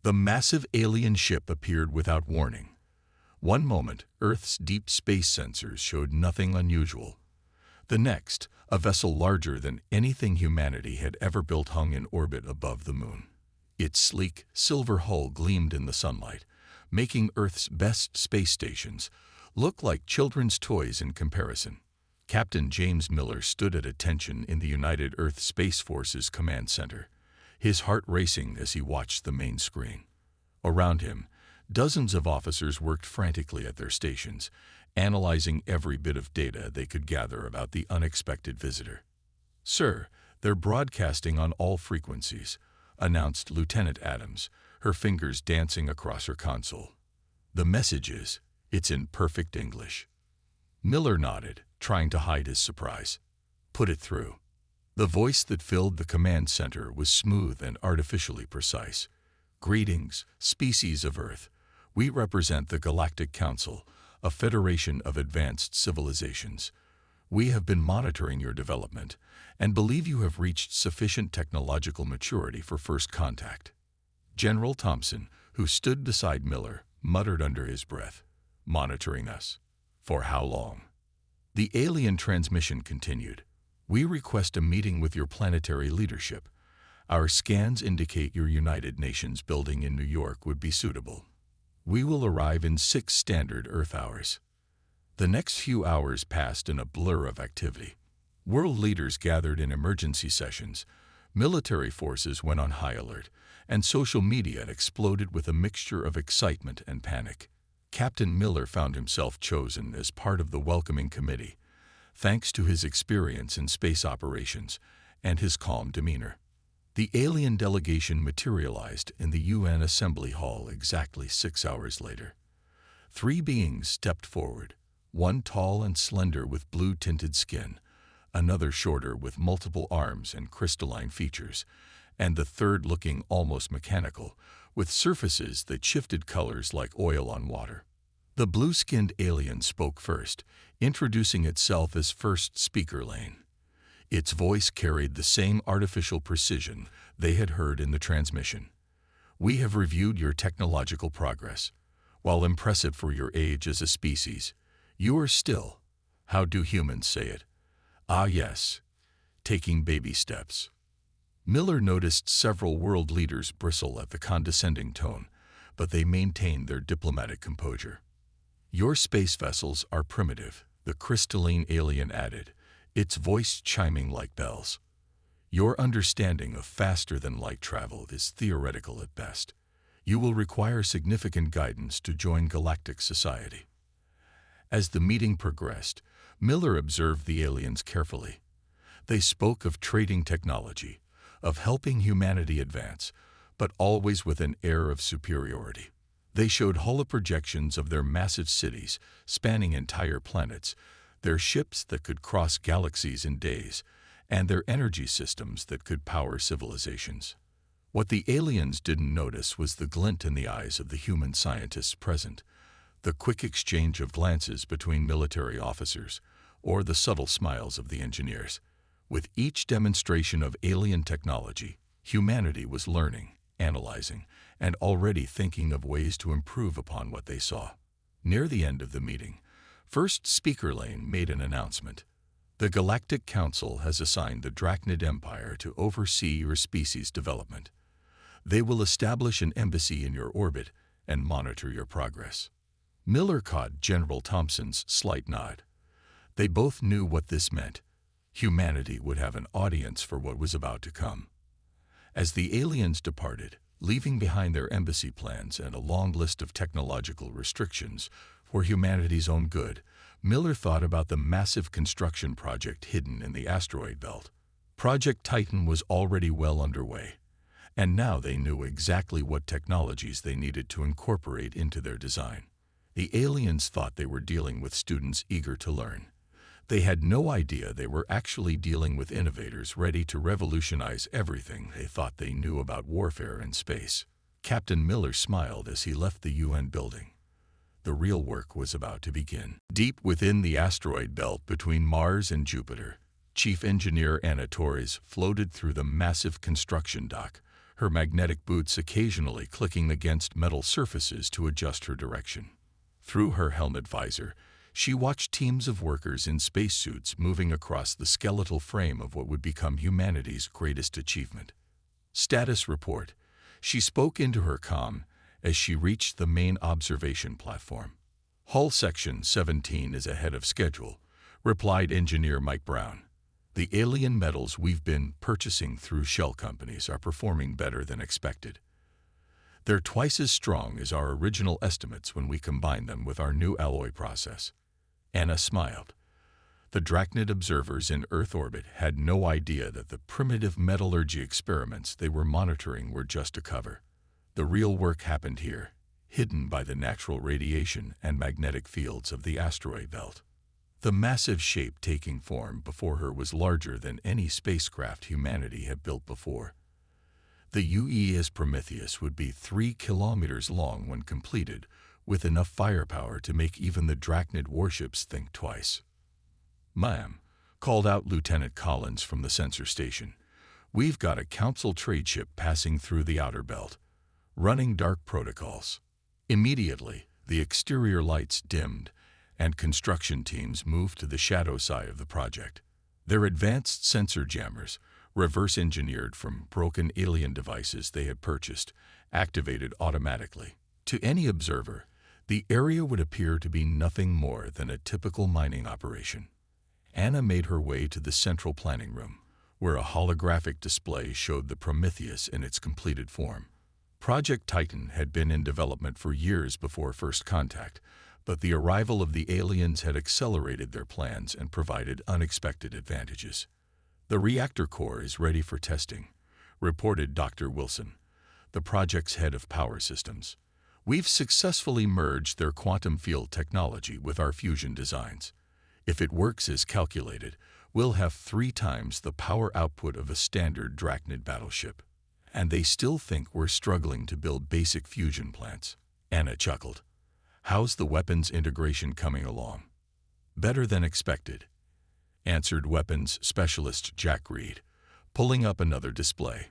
The massive alien ship appeared without warning. One moment, Earth's deep space sensors showed nothing unusual. The next, a vessel larger than anything humanity had ever built hung in orbit above the moon. Its sleek, silver hull gleamed in the sunlight, making Earth's best space stations look like children's toys in comparison. Captain James Miller stood at attention in the United Earth Space Force's command center, his heart racing as he watched the main screen. Around him, dozens of officers worked frantically at their stations, analyzing every bit of data they could gather about the unexpected visitor. "Sir, they're broadcasting on all frequencies," announced Lieutenant Adams, her fingers dancing across her console. "The message is, it's in perfect English." Miller nodded, trying to hide his surprise. "Put it through." The voice that filled the command center was smooth and artificially precise. "Greetings, species of Earth. We represent the Galactic Council, a federation of advanced civilizations. We have been monitoring your development and believe you have reached sufficient technological maturity for first contact." General Thompson, who stood beside Miller, muttered under his breath, "Monitoring us? For how long?" The alien transmission continued. "We request a meeting with your planetary leadership. Our scans indicate your United Nations building in New York would be suitable. We will arrive in 6 standard Earth hours." The next few hours passed in a blur of activity. World leaders gathered in emergency sessions, military forces went on high alert, and social media exploded with a mixture of excitement and panic. Captain Miller found himself chosen as part of the welcoming committee, thanks to his experience in space operations and his calm demeanor. The alien delegation materialized in the UN Assembly Hall exactly 6 hours later. 3 beings stepped forward, one tall and slender with blue-tinted skin, another shorter with multiple arms and crystalline features, and the third looking almost mechanical, with surfaces that shifted colors like oil on water. The blue-skinned alien spoke first, introducing itself as First Speaker Lane. Its voice carried the same artificial precision they had heard in the transmission. "We have reviewed your technological progress. While impressive for your age as a species, you are still, how do humans say it? Ah yes, taking baby steps." Miller noticed several world leaders bristle at the condescending tone, but they maintained their diplomatic composure. "Your space vessels are primitive," the crystalline alien added, its voice chiming like bells. "Your understanding of faster-than-light travel is theoretical at best. You will require significant guidance to join galactic society." As the meeting progressed, Miller observed the aliens carefully. They spoke of trading technology, of helping humanity advance, but always with an air of superiority. They showed holoprojections of their massive cities, spanning entire planets, their ships that could cross galaxies in days, and their energy systems that could power civilizations. What the aliens didn't notice was the glint in the eyes of the human scientists present, the quick exchange of glances between military officers, or the subtle smiles of the engineers. With each demonstration of alien technology, humanity was learning, analyzing, and already thinking of ways to improve upon what they saw. Near the end of the meeting, First Speaker Lane made an announcement. "The Galactic Council has assigned the Drachnid Empire to oversee your species' development. They will establish an embassy in your orbit and monitor your progress." Miller caught General Thompson's slight nod. They both knew what this meant. Humanity would have an audience for what was about to come. As the aliens departed, leaving behind their embassy plans and a long list of technological restrictions for humanity's own good, Miller thought about the massive construction project hidden in the asteroid belt. Project Titan was already well underway, and now they knew exactly what technologies they needed to incorporate into their design. The aliens thought they were dealing with students eager to learn. They had no idea they were actually dealing with innovators ready to revolutionize everything they thought they knew about warfare and space. Captain Miller smiled as he left the UN building. The real work was about to begin. Deep within the asteroid belt between Mars and Jupiter, Chief Engineer Anna Torres floated through the massive construction dock, her magnetic boots occasionally clicking against metal surfaces to adjust her direction. Through her helmet visor, she watched teams of workers in spacesuits moving across the skeletal frame of what would become humanity's greatest achievement. Status report. She spoke into her comm as she reached the main observation platform. Hull Section 17 is ahead of schedule, replied Engineer Mike Brown. The alien metals we've been purchasing through shell companies are performing better than expected. They're twice as strong as our original estimates when we combine them with our new alloy process. Anna smiled. The Drachnid observers in Earth orbit had no idea that the primitive metallurgy experiments they were monitoring were just a cover. The real work happened here, hidden by the natural radiation and magnetic fields of the asteroid belt. The massive shape taking form before her was larger than any spacecraft humanity had built before. The UES Prometheus would be 3 kilometers long when completed, with enough firepower to make even the Drachnid warships think twice. "Ma'am," called out Lieutenant Collins from the sensor station, "we've got a Council trade ship passing through the outer belt, running dark protocols." Immediately, the exterior lights dimmed, and construction teams moved to the shadow side of the project. Their advanced sensor jammers, reverse-engineered from broken alien devices they had purchased, activated automatically. To any observer, the area would appear to be nothing more than a typical mining operation. Anna made her way to the central planning room, where a holographic display showed the Prometheus in its completed form. Project Titan had been in development for years before first contact, but the arrival of the aliens had accelerated their plans and provided unexpected advantages. "The reactor core is ready for testing," reported Dr. Wilson, the project's head of power systems. "We've successfully merged their quantum field technology with our fusion designs. If it works as calculated, we'll have 3 times the power output of a standard Drachnid battleship. And they still think we're struggling to build basic fusion plants." Anna chuckled. "How's the weapons integration coming along?" "Better than expected," answered weapons specialist Jack Reed, pulling up another display.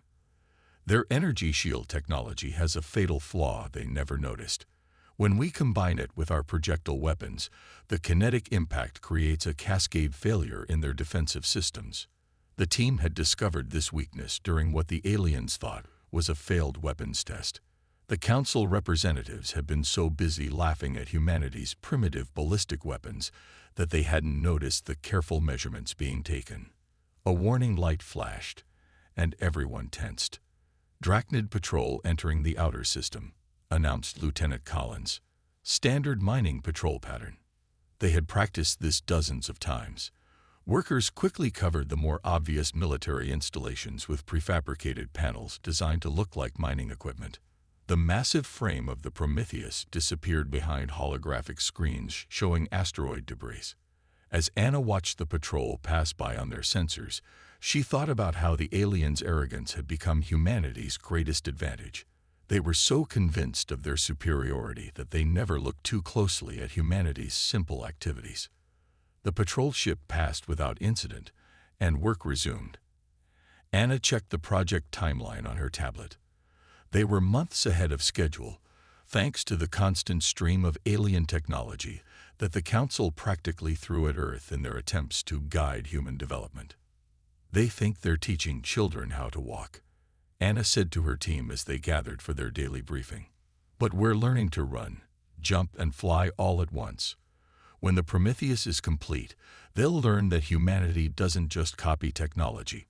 "Their energy shield technology has a fatal flaw they never noticed. When we combine it with our projectile weapons, the kinetic impact creates a cascade failure in their defensive systems. The team had discovered this weakness during what the aliens thought was a failed weapons test. The Council representatives had been so busy laughing at humanity's primitive ballistic weapons that they hadn't noticed the careful measurements being taken. A warning light flashed, and everyone tensed. "Drachnid patrol entering the outer system," announced Lieutenant Collins. "Standard mining patrol pattern." They had practiced this dozens of times. Workers quickly covered the more obvious military installations with prefabricated panels designed to look like mining equipment. The massive frame of the Prometheus disappeared behind holographic screens showing asteroid debris. As Anna watched the patrol pass by on their sensors, she thought about how the aliens' arrogance had become humanity's greatest advantage. They were so convinced of their superiority that they never looked too closely at humanity's simple activities. The patrol ship passed without incident, and work resumed. Anna checked the project timeline on her tablet. They were months ahead of schedule, thanks to the constant stream of alien technology that the Council practically threw at Earth in their attempts to guide human development. "They think they're teaching children how to walk," Anna said to her team as they gathered for their daily briefing. "But we're learning to run, jump, and fly all at once. When the Prometheus is complete, they'll learn that humanity doesn't just copy technology.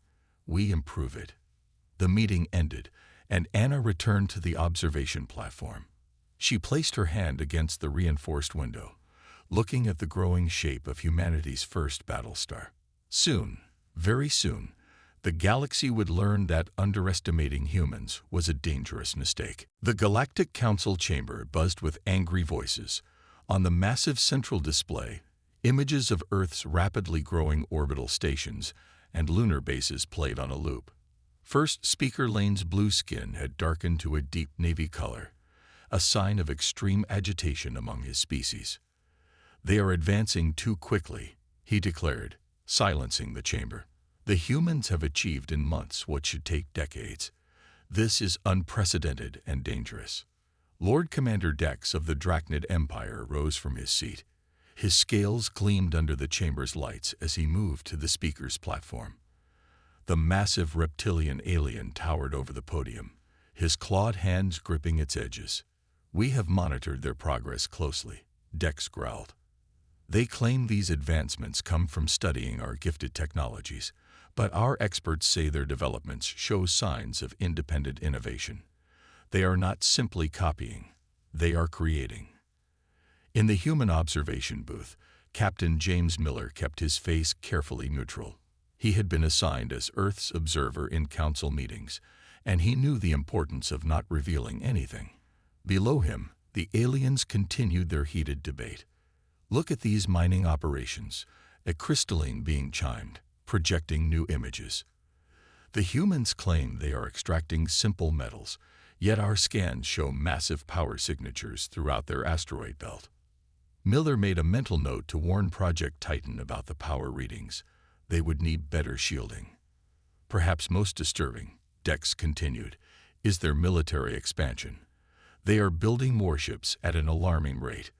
We improve it." The meeting ended, and Anna returned to the observation platform. She placed her hand against the reinforced window, looking at the growing shape of humanity's first Battlestar. Soon, very soon, the galaxy would learn that underestimating humans was a dangerous mistake. The Galactic Council chamber buzzed with angry voices. On the massive central display, images of Earth's rapidly growing orbital stations and lunar bases played on a loop. First Speaker Lane's blue skin had darkened to a deep navy color, a sign of extreme agitation among his species. "They are advancing too quickly," he declared, silencing the chamber. "The humans have achieved in months what should take decades. This is unprecedented and dangerous. Lord Commander Dex of the Drachnid Empire rose from his seat. His scales gleamed under the chamber's lights as he moved to the speaker's platform. The massive reptilian alien towered over the podium, his clawed hands gripping its edges. "We have monitored their progress closely," Dex growled. "They claim these advancements come from studying our gifted technologies, but our experts say their developments show signs of independent innovation. They are not simply copying, they are creating." In the human observation booth, Captain James Miller kept his face carefully neutral. He had been assigned as Earth's observer in council meetings, and he knew the importance of not revealing anything. Below him, the aliens continued their heated debate. "Look at these mining operations," a crystalline being chimed, projecting new images. "The humans claim they are extracting simple metals, yet our scans show massive power signatures throughout their asteroid belt." Miller made a mental note to warn Project Titan about the power readings. They would need better shielding. "Perhaps most disturbing," Dex continued, "is their military expansion. They are building warships at an alarming rate."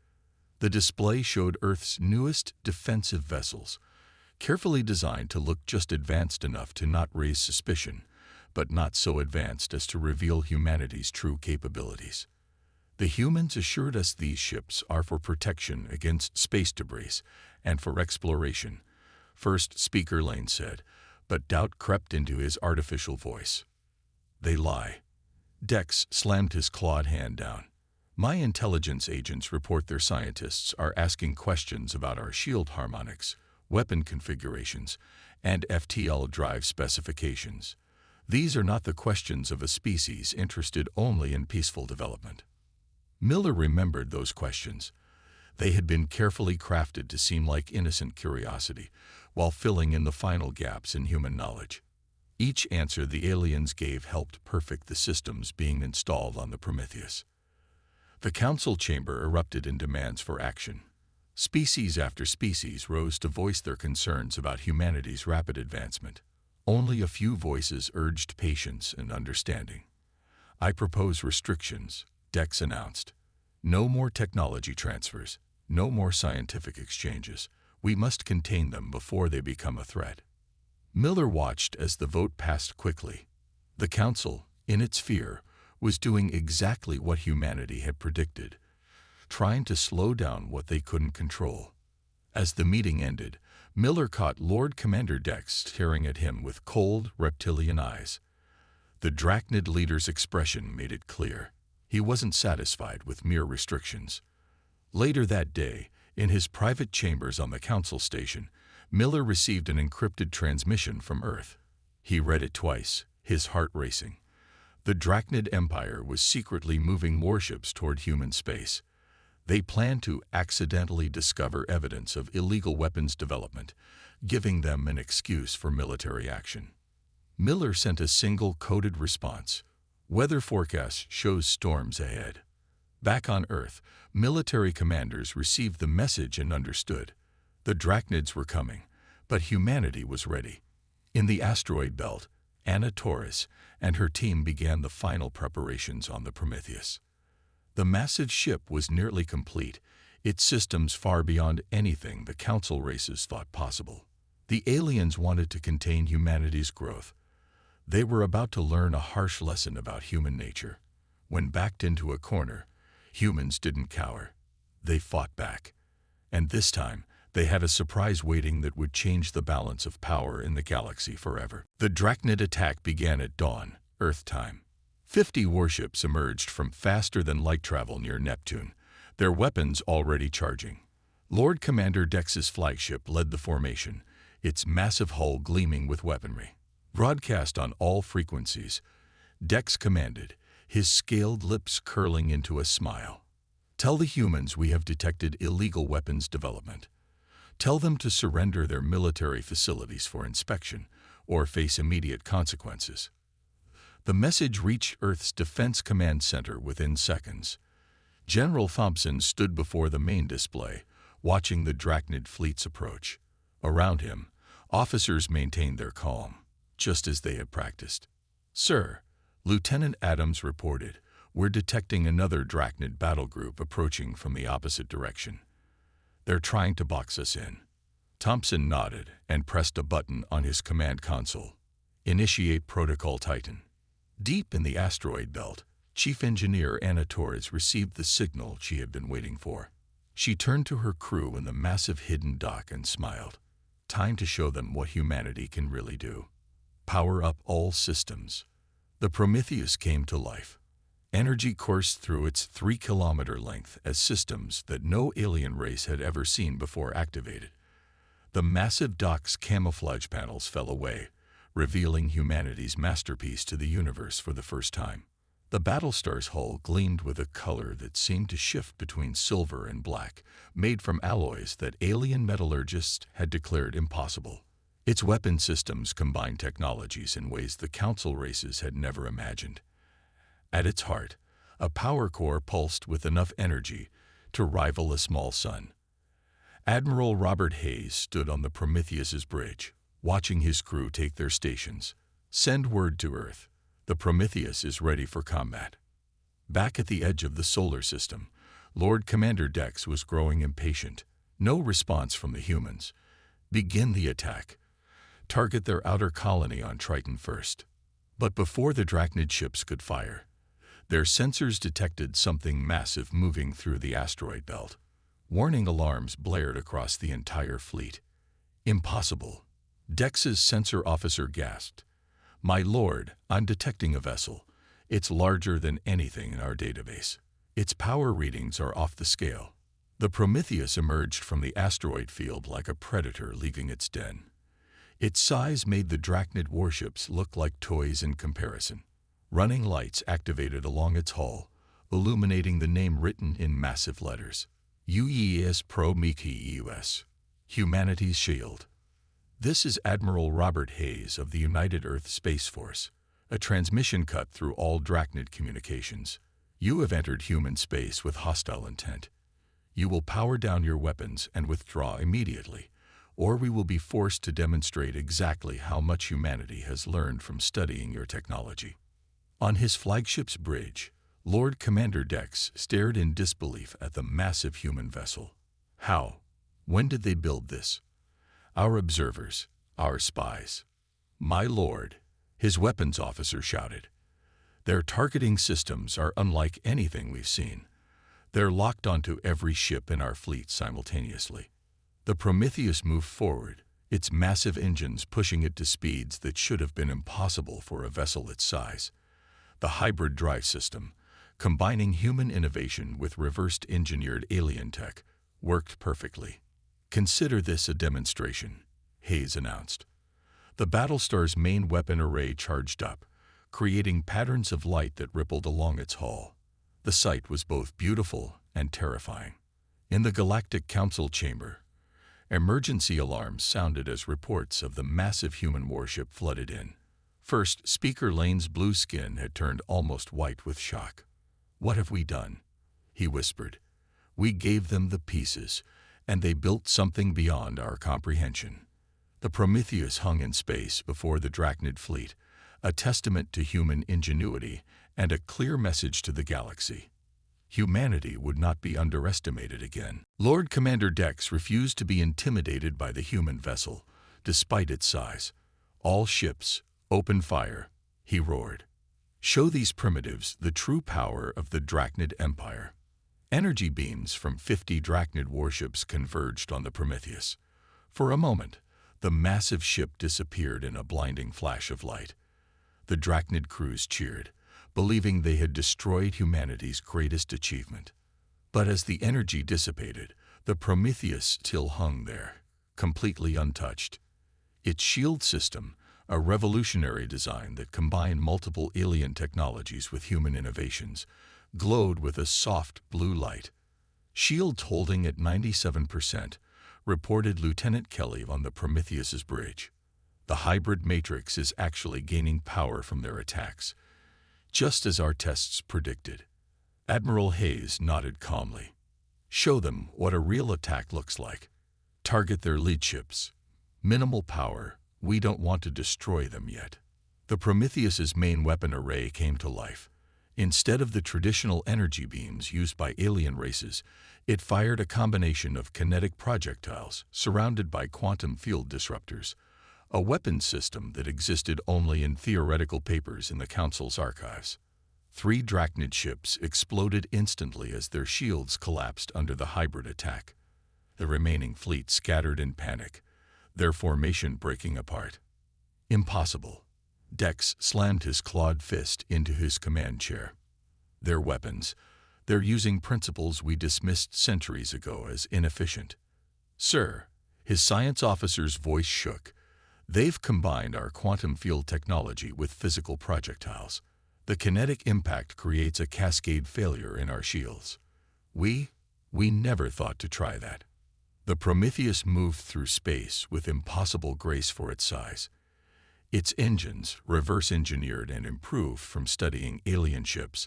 The display showed Earth's newest defensive vessels, carefully designed to look just advanced enough to not raise suspicion, but not so advanced as to reveal humanity's true capabilities. "The humans assured us these ships are for protection against space debris and for exploration," First Speaker Lane said, but doubt crept into his artificial voice. "They lie." Dex slammed his clawed hand down. "My intelligence agents report their scientists are asking questions about our shield harmonics, weapon configurations, and FTL drive specifications. These are not the questions of a species interested only in peaceful development." Miller remembered those questions. They had been carefully crafted to seem like innocent curiosity, while filling in the final gaps in human knowledge. Each answer the aliens gave helped perfect the systems being installed on the Prometheus. The council chamber erupted in demands for action. Species after species rose to voice their concerns about humanity's rapid advancement. Only a few voices urged patience and understanding. "I propose restrictions," Dex announced. "No more technology transfers, no more scientific exchanges. We must contain them before they become a threat." Miller watched as the vote passed quickly. The council, in its fear, was doing exactly what humanity had predicted, trying to slow down what they couldn't control. As the meeting ended, Miller caught Lord Commander Dex staring at him with cold, reptilian eyes. The Drachnid leader's expression made it clear. He wasn't satisfied with mere restrictions. Later that day, in his private chambers on the council station, Miller received an encrypted transmission from Earth. He read it twice, his heart racing. The Drachnid Empire was secretly moving warships toward human space. They planned to accidentally discover evidence of illegal weapons development, giving them an excuse for military action. Miller sent a single coded response. "Weather forecast shows storms ahead." Back on Earth, military commanders received the message and understood. The Drachnids were coming, but humanity was ready. In the asteroid belt, Anna Torres and her team began the final preparations on the Prometheus. The massive ship was nearly complete, its systems far beyond anything the council races thought possible. The aliens wanted to contain humanity's growth. They were about to learn a harsh lesson about human nature. When backed into a corner, humans didn't cower. They fought back. And this time, they had a surprise waiting that would change the balance of power in the galaxy forever. The Drachnid attack began at dawn, Earth time. 50 warships emerged from faster-than-light travel near Neptune, their weapons already charging. Lord Commander Dex's flagship led the formation, its massive hull gleaming with weaponry. Broadcast on all frequencies, Dex commanded, his scaled lips curling into a smile. "Tell the humans we have detected illegal weapons development. Tell them to surrender their military facilities for inspection or face immediate consequences." The message reached Earth's Defense Command Center within seconds. General Thompson stood before the main display, watching the Drachnid fleets approach. Around him, officers maintained their calm, just as they had practiced. "Sir," Lieutenant Adams reported, "We're detecting another Drachnid battle group approaching from the opposite direction. They're trying to box us in." Thompson nodded and pressed a button on his command console. "Initiate Protocol Titan." Deep in the asteroid belt, Chief Engineer Anna Torres received the signal she had been waiting for. She turned to her crew in the massive hidden dock and smiled. Time to show them what humanity can really do. Power up all systems. The Prometheus came to life. Energy coursed through its 3-kilometer length as systems that no alien race had ever seen before activated. The massive dock's camouflage panels fell away, revealing humanity's masterpiece to the universe for the first time. The Battlestar's hull gleamed with a color that seemed to shift between silver and black, made from alloys that alien metallurgists had declared impossible. Its weapon systems combined technologies in ways the Council races had never imagined. At its heart, a power core pulsed with enough energy to rival a small sun. Admiral Robert Hayes stood on the Prometheus's bridge, watching his crew take their stations. "Send word to Earth. The Prometheus is ready for combat." Back at the edge of the solar system, Lord Commander Dex was growing impatient. No response from the humans. "Begin the attack. Target their outer colony on Triton first." But before the Drachnid ships could fire, their sensors detected something massive moving through the asteroid belt. Warning alarms blared across the entire fleet. "Impossible." Dex's sensor officer gasped. "My lord, I'm detecting a vessel. It's larger than anything in our database. Its power readings are off the scale." The Prometheus emerged from the asteroid field like a predator leaving its den. Its size made the Drachnid warships look like toys in comparison. Running lights activated along its hull, illuminating the name written in massive letters. UES Prometheus, Humanity's Shield. "This is Admiral Robert Hayes of the United Earth Space Force." A transmission cut through all Drachnid communications. "You have entered human space with hostile intent. You will power down your weapons and withdraw immediately, or we will be forced to demonstrate exactly how much humanity has learned from studying your technology." On his flagship's bridge, Lord Commander Dex stared in disbelief at the massive human vessel. "How? When did they build this?" "Our observers, our spies." "My lord," his weapons officer shouted. "Their targeting systems are unlike anything we've seen. They're locked onto every ship in our fleet simultaneously." The Prometheus moved forward, its massive engines pushing it to speeds that should have been impossible for a vessel its size. The hybrid drive system, combining human innovation with reversed engineered alien tech, worked perfectly. "Consider this a demonstration," Hayes announced. The Battlestar's main weapon array charged up, creating patterns of light that rippled along its hull. The sight was both beautiful and terrifying. In the Galactic Council chamber, emergency alarms sounded as reports of the massive human warship flooded in. First, Speaker Lane's blue skin had turned almost white with shock. "What have we done?" he whispered. "We gave them the pieces, and they built something beyond our comprehension." The Prometheus hung in space before the Drachnid fleet, a testament to human ingenuity and a clear message to the galaxy. Humanity would not be underestimated again. Lord Commander Dex refused to be intimidated by the human vessel, despite its size. "All ships, open fire," he roared. "Show these primitives the true power of the Drachnid Empire." Energy beams from 50 Drachnid warships converged on the Prometheus. For a moment, the massive ship disappeared in a blinding flash of light. The Drachnid crews cheered, believing they had destroyed humanity's greatest achievement. But as the energy dissipated, the Prometheus still hung there, completely untouched. Its shield system, a revolutionary design that combined multiple alien technologies with human innovations, glowed with a soft blue light. "Shields holding at 97%, reported Lieutenant Kelly on the Prometheus's bridge. "The hybrid matrix is actually gaining power from their attacks, just as our tests predicted." Admiral Hayes nodded calmly. "Show them what a real attack looks like. Target their lead ships. Minimal power. We don't want to destroy them yet." The Prometheus's main weapon array came to life. Instead of the traditional energy beams used by alien races, it fired a combination of kinetic projectiles surrounded by quantum field disruptors, a weapons system that existed only in theoretical papers in the Council's archives. 3 Drachnid ships exploded instantly as their shields collapsed under the hybrid attack. The remaining fleet scattered in panic, their formation breaking apart. Impossible. Dex slammed his clawed fist into his command chair. Their weapons. They're using principles we dismissed centuries ago as inefficient. Sir, his science officer's voice shook. They've combined our quantum field technology with physical projectiles. The kinetic impact creates a cascade failure in our shields. We never thought to try that. The Prometheus moved through space with impossible grace for its size. Its engines, reverse-engineered and improved from studying alien ships,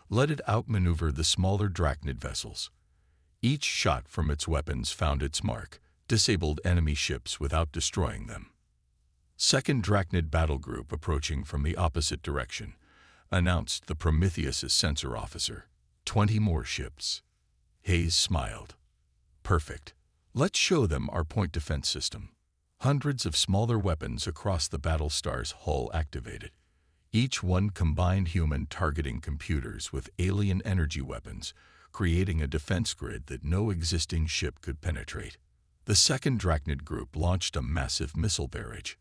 let it outmaneuver the smaller Drachnid vessels. Each shot from its weapons found its mark, disabled enemy ships without destroying them. Second Drachnid battle group approaching from the opposite direction, announced the Prometheus's sensor officer. 20 more ships. Hayes smiled. Perfect. Let's show them our point defense system. Hundreds of smaller weapons across the Battlestar's hull activated. Each one combined human targeting computers with alien energy weapons, creating a defense grid that no existing ship could penetrate. The second Drachnid group launched a massive missile barrage.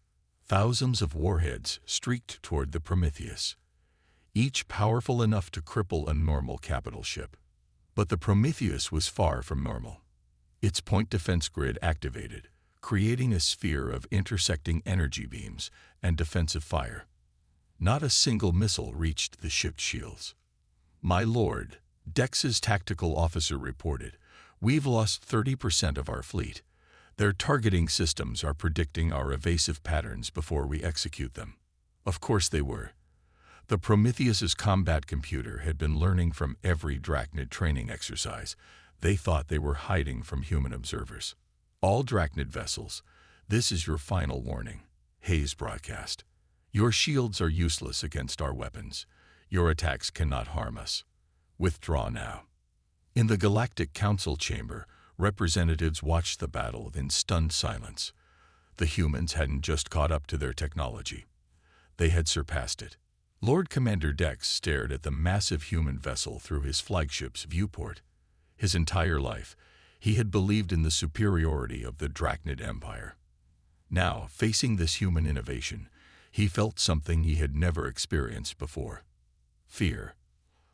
Thousands of warheads streaked toward the Prometheus, each powerful enough to cripple a normal capital ship. But the Prometheus was far from normal. Its point defense grid activated, creating a sphere of intersecting energy beams and defensive fire. Not a single missile reached the ship's shields. My lord, Dex's tactical officer reported, we've lost 30% of our fleet. Their targeting systems are predicting our evasive patterns before we execute them. Of course they were. The Prometheus's combat computer had been learning from every Drachnid training exercise. They thought they were hiding from human observers. All Drachnid vessels, this is your final warning, Hayes broadcast. Your shields are useless against our weapons. Your attacks cannot harm us. Withdraw now. In the Galactic Council chamber, representatives watched the battle in stunned silence. The humans hadn't just caught up to their technology. They had surpassed it. Lord Commander Dex stared at the massive human vessel through his flagship's viewport. His entire life, he had believed in the superiority of the Drachnid Empire. Now, facing this human innovation, he felt something he had never experienced before. Fear.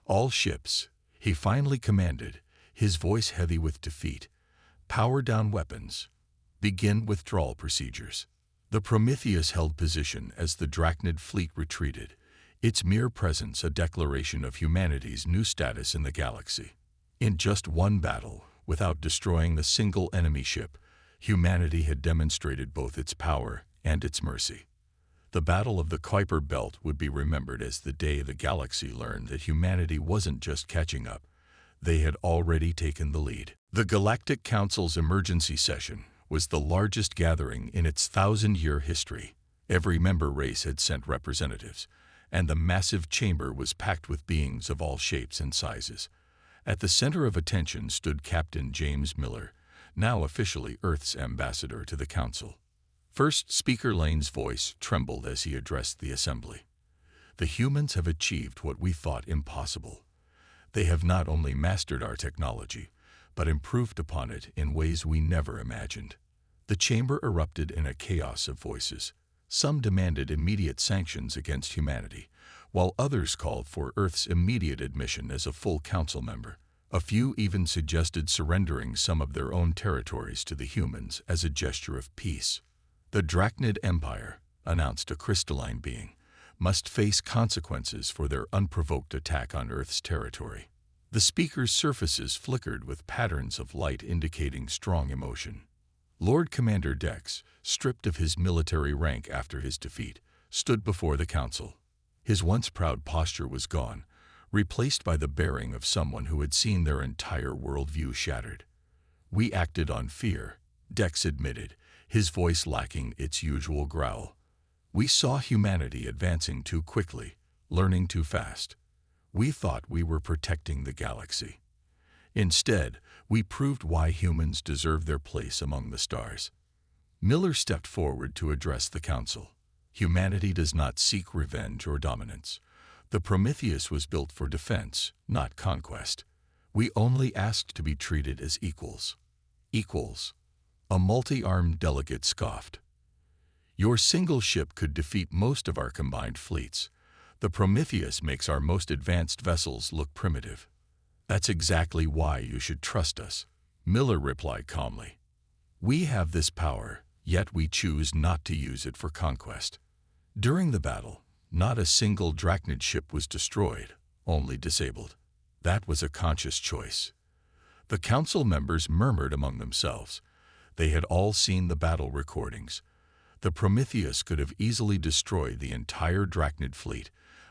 All ships, he finally commanded, his voice heavy with defeat. Power down weapons. Begin withdrawal procedures. The Prometheus held position as the Drachnid fleet retreated, its mere presence a declaration of humanity's new status in the galaxy. In just one battle, without destroying a single enemy ship, humanity had demonstrated both its power and its mercy. The Battle of the Kuiper Belt would be remembered as the day the galaxy learned that humanity wasn't just catching up, they had already taken the lead. The Galactic Council's emergency session was the largest gathering in its 1,000-year history. Every member race had sent representatives, and the massive chamber was packed with beings of all shapes and sizes. At the center of attention stood Captain James Miller, now officially Earth's ambassador to the Council. First Speaker Lane's voice trembled as he addressed the assembly. The humans have achieved what we thought impossible. They have not only mastered our technology, but improved upon it in ways we never imagined. The chamber erupted in a chaos of voices. Some demanded immediate sanctions against humanity, while others called for Earth's immediate admission as a full council member. A few even suggested surrendering some of their own territories to the humans as a gesture of peace. The Drachnid Empire, announced a crystalline being, must face consequences for their unprovoked attack on Earth's territory. The speaker's surfaces flickered with patterns of light indicating strong emotion. Lord Commander Dex, stripped of his military rank after his defeat, stood before the council. His once proud posture was gone, replaced by the bearing of someone who had seen their entire worldview shattered. We acted on fear, Dex admitted, his voice lacking its usual growl. We saw humanity advancing too quickly, learning too fast. We thought we were protecting the galaxy. Instead, we proved why humans deserve their place among the stars. Miller stepped forward to address the council. Humanity does not seek revenge or dominance. The Prometheus was built for defense, not conquest. We only asked to be treated as equals. Equals. A multi-armed delegate scoffed. Your single ship could defeat most of our combined fleets. The Prometheus makes our most advanced vessels look primitive. That's exactly why you should trust us, Miller replied calmly. We have this power, yet we choose not to use it for conquest. During the battle, not a single Drachnid ship was destroyed, only disabled. That was a conscious choice. The council members murmured among themselves. They had all seen the battle recordings. The Prometheus could have easily destroyed the entire Drachnid fleet,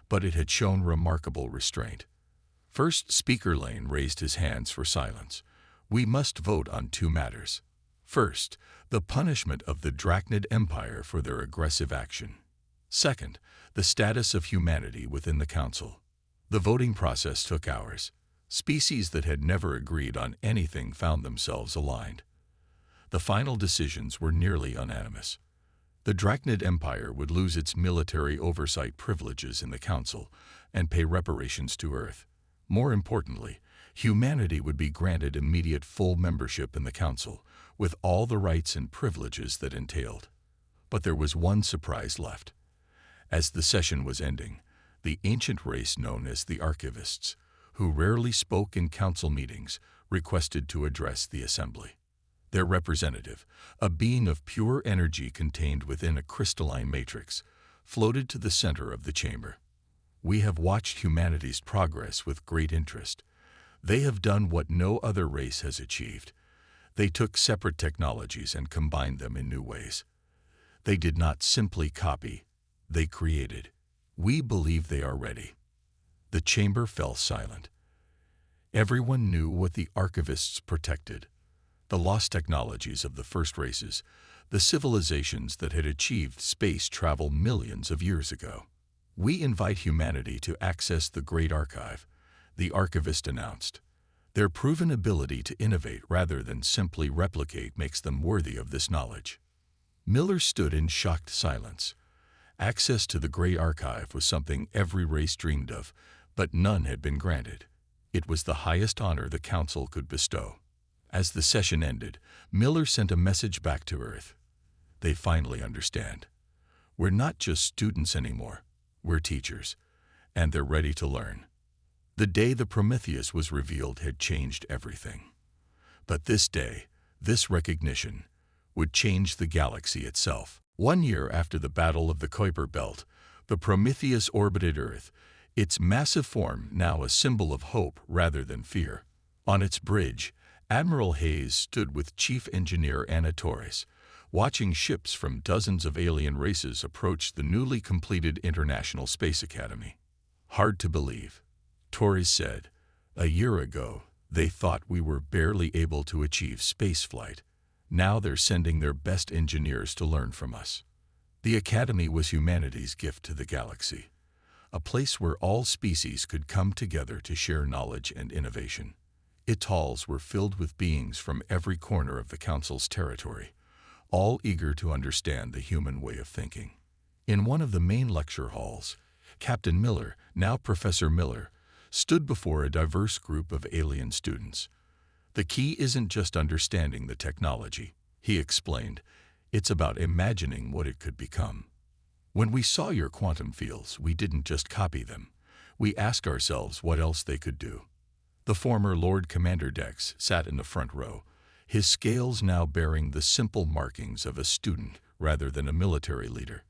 but it had shown remarkable restraint. First Speaker Lane raised his hands for silence. We must vote on two matters. First, the punishment of the Drachnid Empire for their aggressive action. Second, the status of humanity within the council. The voting process took hours. Species that had never agreed on anything found themselves aligned. The final decisions were nearly unanimous. The Drachnid Empire would lose its military oversight privileges in the council and pay reparations to Earth. More importantly, humanity would be granted immediate full membership in the council, with all the rights and privileges that entailed. But there was one surprise left. As the session was ending, the ancient race known as the Archivists, who rarely spoke in council meetings, requested to address the assembly. Their representative, a being of pure energy contained within a crystalline matrix, floated to the center of the chamber. We have watched humanity's progress with great interest. They have done what no other race has achieved. They took separate technologies and combined them in new ways. They did not simply copy, they created. We believe they are ready. The chamber fell silent. Everyone knew what the Archivists protected. The lost technologies of the first races, the civilizations that had achieved space travel millions of years ago. We invite humanity to access the Great Archive, the Archivist announced. Their proven ability to innovate rather than simply replicate makes them worthy of this knowledge. Miller stood in shocked silence. Access to the Great Archive was something every race dreamed of, but none had been granted. It was the highest honor the Council could bestow. As the session ended, Miller sent a message back to Earth. They finally understand. We're not just students anymore, we're teachers, and they're ready to learn. The day the Prometheus was revealed had changed everything. But this day, this recognition, would change the galaxy itself. 1 year after the Battle of the Kuiper Belt, the Prometheus orbited Earth, its massive form now a symbol of hope rather than fear. On its bridge, Admiral Hayes stood with Chief Engineer Anna Torres, watching ships from dozens of alien races approach the newly completed International Space Academy. Hard to believe, Torres said. A year ago, they thought we were barely able to achieve spaceflight. Now they're sending their best engineers to learn from us. The Academy was humanity's gift to the galaxy, a place where all species could come together to share knowledge and innovation. Its halls were filled with beings from every corner of the Council's territory, all eager to understand the human way of thinking. In one of the main lecture halls, Captain Miller, now Professor Miller, stood before a diverse group of alien students. The key isn't just understanding the technology, he explained. It's about imagining what it could become. When we saw your quantum fields, we didn't just copy them. We asked ourselves what else they could do. The former Lord Commander Dex sat in the front row, his scales now bearing the simple markings of a student rather than a military leader.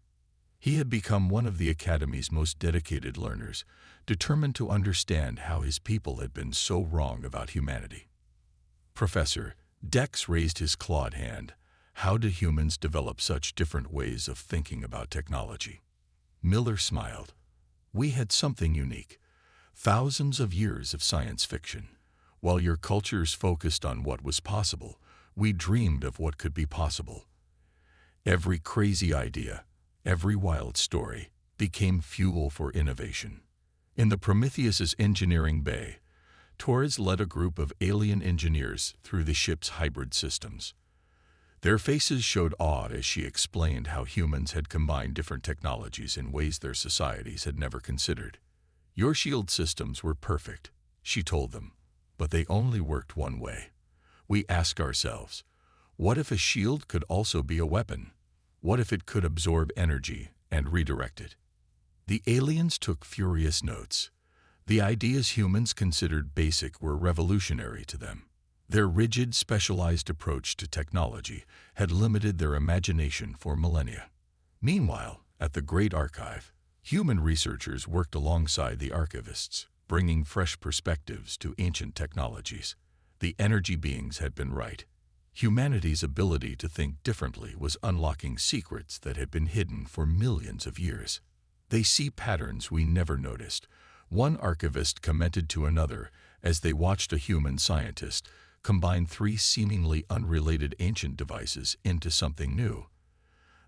He had become one of the Academy's most dedicated learners, determined to understand how his people had been so wrong about humanity. Professor, Dex raised his clawed hand. How do humans develop such different ways of thinking about technology? Miller smiled. We had something unique. Thousands of years of science fiction. While your cultures focused on what was possible, we dreamed of what could be possible. Every crazy idea, Every wild story became fuel for innovation. In the Prometheus's engineering bay, Torres led a group of alien engineers through the ship's hybrid systems. Their faces showed awe as she explained how humans had combined different technologies in ways their societies had never considered. "Your shield systems were perfect," she told them, "but they only worked one way. We ask ourselves, what if a shield could also be a weapon? What if it could absorb energy and redirect it?" The aliens took furious notes. The ideas humans considered basic were revolutionary to them. Their rigid, specialized approach to technology had limited their imagination for millennia. Meanwhile, at the Great Archive, human researchers worked alongside the archivists, bringing fresh perspectives to ancient technologies. The energy beings had been right. Humanity's ability to think differently was unlocking secrets that had been hidden for millions of years. "They see patterns we never noticed," one archivist commented to another as they watched a human scientist combine three seemingly unrelated ancient devices into something new.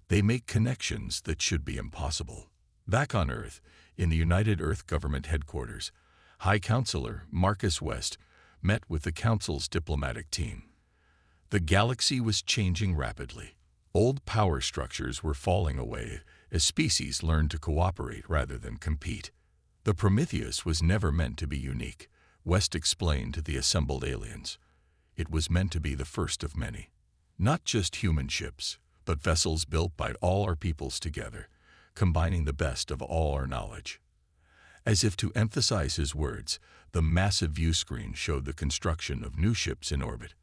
"They make connections that should be impossible." Back on Earth, in the United Earth Government headquarters, High Counselor Marcus West met with the Council's diplomatic team. The galaxy was changing rapidly. Old power structures were falling away as species learned to cooperate rather than compete. The Prometheus was never meant to be unique, West explained to the assembled aliens. It was meant to be the first of many. Not just human ships, but vessels built by all our peoples together, combining the best of all our knowledge. As if to emphasize his words, the massive view screen showed the construction of new ships in orbit.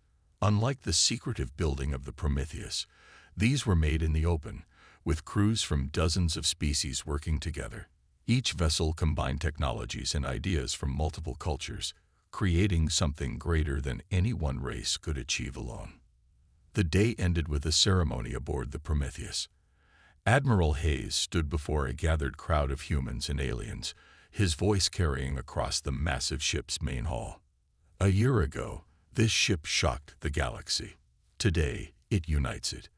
Unlike the secretive building of the Prometheus, these were made in the open, with crews from dozens of species working together. Each vessel combined technologies and ideas from multiple cultures, creating something greater than any one race could achieve alone. The day ended with a ceremony aboard the Prometheus. Admiral Hayes stood before a gathered crowd of humans and aliens, his voice carrying across the massive ship's main hall. "A year ago, this ship shocked the galaxy. Today, it unites it.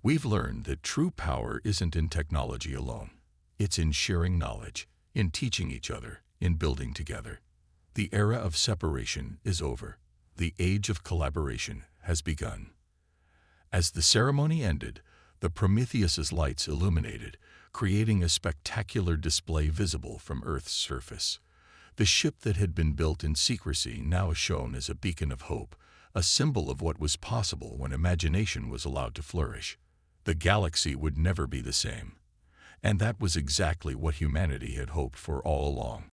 We've learned that true power isn't in technology alone. It's in sharing knowledge, in teaching each other, in building together. The era of separation is over. The age of collaboration has begun." As the ceremony ended, the Prometheus's lights illuminated, creating a spectacular display visible from Earth's surface. The ship that had been built in secrecy now shone as a beacon of hope, a symbol of what was possible when imagination was allowed to flourish. The galaxy would never be the same. And that was exactly what humanity had hoped for all along.